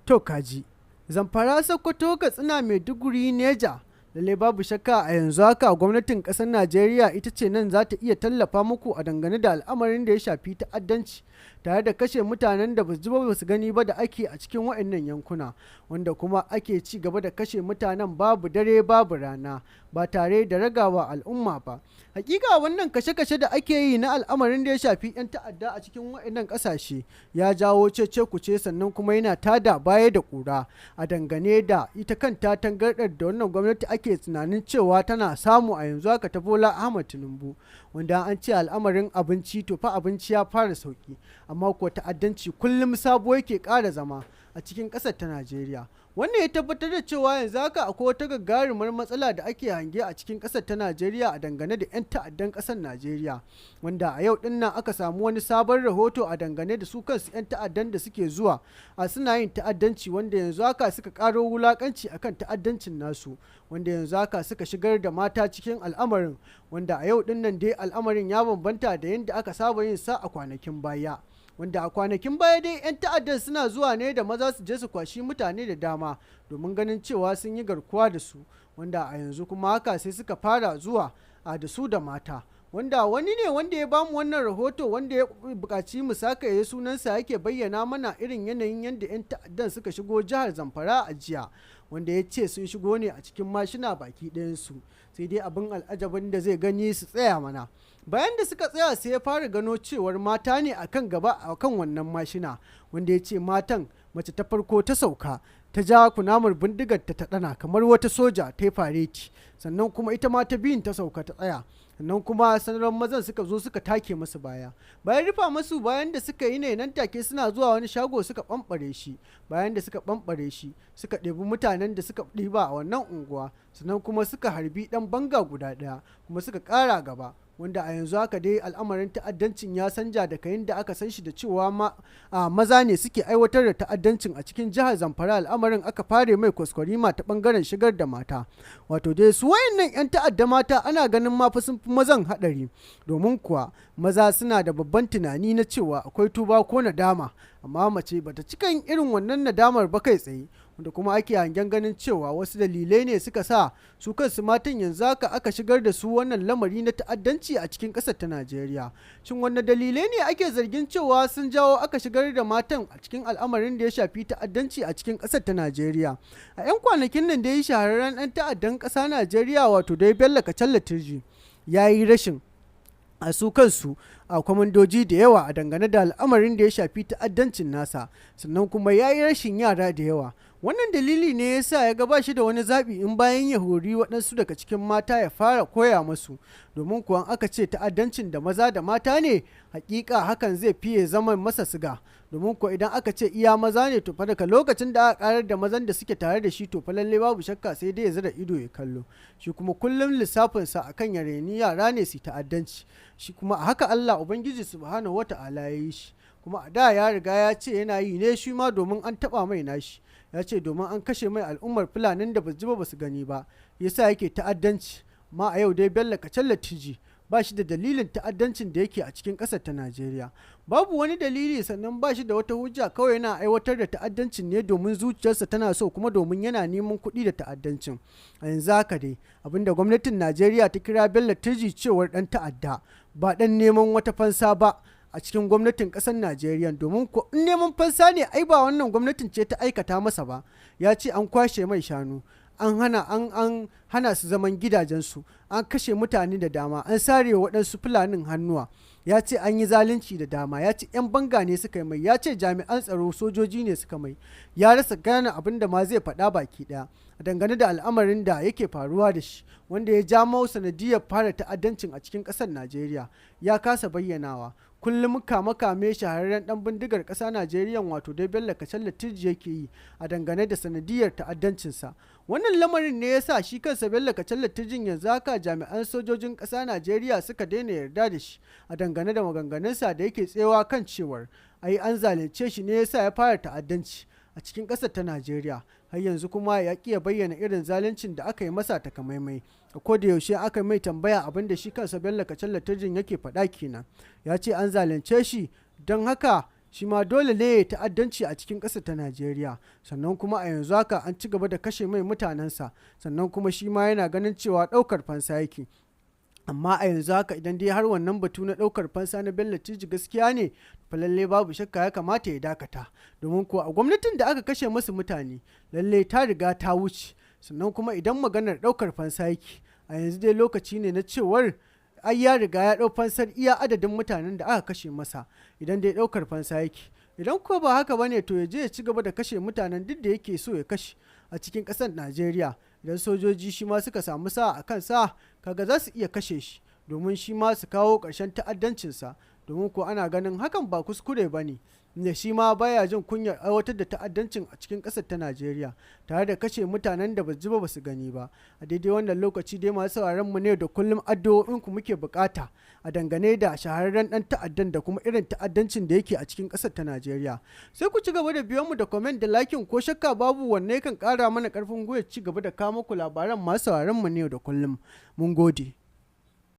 To kaji, Zamfara, Sokoto, Katsina, Maiduguri, Neja. Lalle babu shakka a yanzu haka gwamnatin ƙasar Najeriya ita ce nan za ta iya tallafa muku a dangane da al'amarin da ya shafi ta'addanci tare da kashe mutanen da ba su ji ba su gani ba da ake a cikin waɗannan yankuna, wanda kuma ake ci gaba da kashe mutanen babu dare babu rana ba tare da ragawa al'umma ba. Hakika wannan kashe-kashe da ake yi na al'amarin da ya shafi 'yan ta'adda a cikin waɗannan ƙasashe ya jawo cece-kuce, sannan kuma yana tada baya da ƙura a dangane da ita kanta tangarɗar da wannan gwamnati ake tunanin cewa tana samu a yanzu haka ta Bola Ahmad Tinubu, wanda an ce al'amarin abinci to fa abinci ya fara sauki, amma kuwa ta'addanci kullum sabo yake ƙara zama a cikin ƙasar ta Najeriya. Wannan ya tabbatar da cewa yanzu haka akwai wata gagarumar matsala da ake hange a cikin ƙasar ta Najeriya a dangane da 'yan ta'addan ƙasar Najeriya, wanda a yau dinnan aka samu wani sabon rahoto a dangane da su kansu 'yan ta'addan da suke zuwa a suna yin ta'addanci, wanda yanzu haka suka ƙaro wulaƙanci akan ta'addancin nasu, wanda yanzu haka suka shigar da mata cikin al'amarin, wanda a yau dinnan dai al'amarin ya bambanta da yadda aka saba yin sa a kwanakin baya. Wanda a kwanakin baya dai 'yan ta'addan suna zuwa ne da maza su je su kwashi mutane da dama domin ganin cewa sun yi garkuwa da su, wanda a yanzu kuma haka sai suka fara zuwa da su da mata, wanda wani ne wanda ya bamu wannan rahoto wanda ya buƙaci mu saka ya sunansa yake bayyana mana irin yanayin yadda 'yan ta'addan suka shigo jihar Zamfara a jiya, wanda ya ce sun shigo ne a cikin mashina baki ɗayansu, sai dai abin al'ajabin da zai gani su tsaya mana. Bayan da suka tsaya sai ya fara gano cewar mata ne akan gaba akan wannan mashina, wanda ya ce matan mace ta farko ta sauka ta ja kunamar bindigar ta ɗana kamar wata soja ta yi fareti, sannan kuma ita ma ta biyun ta sauka ta tsaya, sannan kuma sanarwar mazan suka zo suka take masu baya, bayan rufa masu bayan da suka yi ne nan take suna zuwa wani shago suka ɓamɓare shi, bayan da suka ɓamɓare shi suka ɗebi mutanen da suka ɗiba a wannan unguwa, sannan kuma suka harbi ɗan banga guda ɗaya kuma suka ƙara gaba, wanda a yanzu haka dai al'amarin ta'addancin ya sanja daga yadda aka san shi da cewa maza ne suke aiwatar da ta'addancin a cikin jihar Zamfara. Al'amarin aka fare mai kwaskwarima ta bangaren shigar da mata, wato dai su wayannan 'yan ta'adda mata ana ganin ma fa sun fi mazan haɗari, domin kuwa maza suna da babban tunani na cewa akwai tuba ko nadama, amma mace bata cikan irin wannan nadamar ba kai tsaye, wanda kuma ake hangen ganin cewa wasu dalilai ne suka sa su kansu matan yanzu haka aka shigar da su wannan lamari na ta'addanci a cikin ƙasar ta Najeriya. Shin wanne dalilai ne ake zargin cewa sun jawo aka shigar da matan a cikin al'amarin da ya shafi ta'addanci a cikin ƙasar ta Najeriya? A 'yan kwanakin nan da ya shahararren ɗan ta'addan ƙasa Najeriya wato dai Bello ya yi rashin a su kansu a kwamandoji da yawa a dangane da al'amarin da ya shafi ta'addancin nasa, sannan kuma ya yi rashin yara da yawa. Wannan dalili ne ya sa ya gaba shi da wani zaɓi in bayan ya hori waɗansu daga cikin mata ya fara koya masu, domin kuwa aka ce ta'addancin da maza da mata ne hakika hakan zai fiye zaman masa siga, domin kuwa idan aka ce iya maza ne to fa daga lokacin da aka karar da mazan da suke tare da shi to fa lalle babu shakka sai dai ya zira ido ya kallo, shi kuma kullum lissafinsa akan ya reni yara ne su ta'addanci, shi kuma a haka Allah Ubangiji subhanahu wata'ala ya yi shi, kuma a da ya riga ya ce yana yi ne shi ma domin an taba mai nashi, ya ce domin an kashe mai al'ummar fulanin da ba su ji ba su gani ba yasa yake ta'addanci. Ma a yau dai Bello ba shi da dalilin ta'addancin da yake a cikin ƙasar ta Najeriya, babu wani dalili, sannan ba shi da wata hujja, kawai yana aiwatar da ta'addancin ne domin zuciyarsa tana so kuma domin yana neman kuɗi da ta'addancin. A yanzu haka dai abinda gwamnatin Najeriya ta kira Bello cewar ɗan ta'adda ba ɗan neman wata fansa ba a cikin gwamnatin ƙasar Najeriya, domin ko in neman fansa ne ai ba wannan gwamnatin ce ta aikata masa ba, ya ce an kwashe mai shanu, an hana su zaman gidajensu, an kashe mutane da dama, an sare waɗansu fulanin hannuwa, ya ce an yi zalunci da dama, ya ce 'yan banga ne suka yi mai, ya ce jami'an tsaro sojoji ne suka mai, ya rasa gane abin da ma zai faɗa baki ɗaya dangane da al'amarin da yake faruwa da shi, wanda ya ja sanadiyar fara ta'addancin a cikin ƙasar Najeriya ya kasa bayyanawa. Kullum kame shahararren dan bindigar ƙasa Najeriya wato dai Bello yake yi a dangane da sanadiyar ta'addancinsa. Wannan lamarin ne ya sa shi kansa Bello yanzu haka jami'an sojojin ƙasa Najeriya suka daina yarda da shi a dangane da maganganunsa da yake tsewa kan cewar ai an zalunce shi ne ya sa ya fara ta'addanci a cikin ƙasar ta Najeriya. Har yanzu kuma ya ƙi ya bayyana irin zaluncin da aka yi masa takamaimai. A koda yaushe aka mai tambaya abin da shi kansa Bello yake faɗa kenan. Ya ce an zalunce shi don haka shi ma dole ne ya ta'addanci a cikin ƙasar ta Najeriya. Sannan kuma a yanzu haka an ci gaba da kashe mai mutanensa, sannan kuma shi ma yana ganin cewa ɗaukar fansa yake. Amma a yanzu haka idan dai har wannan batu na ɗaukar fansa na Bello gaskiya ne, fa lalle babu shakka ya kamata ya dakata, domin kuwa a gwamnatin da aka kashe musu mutane lalle ta riga ta wuce. Sannan kuma idan maganar ɗaukar fansa yake, a yanzu dai lokaci ne na cewar ai ya riga ya ɗau fansar iya adadin mutanen da aka kashe masa, idan dai ɗaukar fansa yake. Idan ko ba haka bane to ya je ya ci gaba da kashe mutanen duk da yake so ya kashe a cikin ƙasar Najeriya. Idan sojoji shi ma suka samu sa'a a kansa, kaga za su iya kashe shi, domin shi ma su kawo ƙarshen ta'addancinsa, domin ko ana ganin hakan ba kuskure ba ne, da shi ma baya jin kunyar aiwatar da ta'addancin a cikin ƙasar ta Najeriya, tare da kashe mutanen da ba ji ba su gani ba. A daidai wannan lokaci dai masu sauraron mu ne da kullum addu'o'in ku muke bukata a dangane da shahararren dan ta'addan da kuma irin ta'addancin da yake a cikin ƙasar ta Najeriya. Sai ku ci gaba da biyan mu da comment da liking, ko shakka babu wanne kan ƙara mana ƙarfin gwiwa ci gaba da kawo muku labaran masu sauraron mu ne da kullum. Mun gode.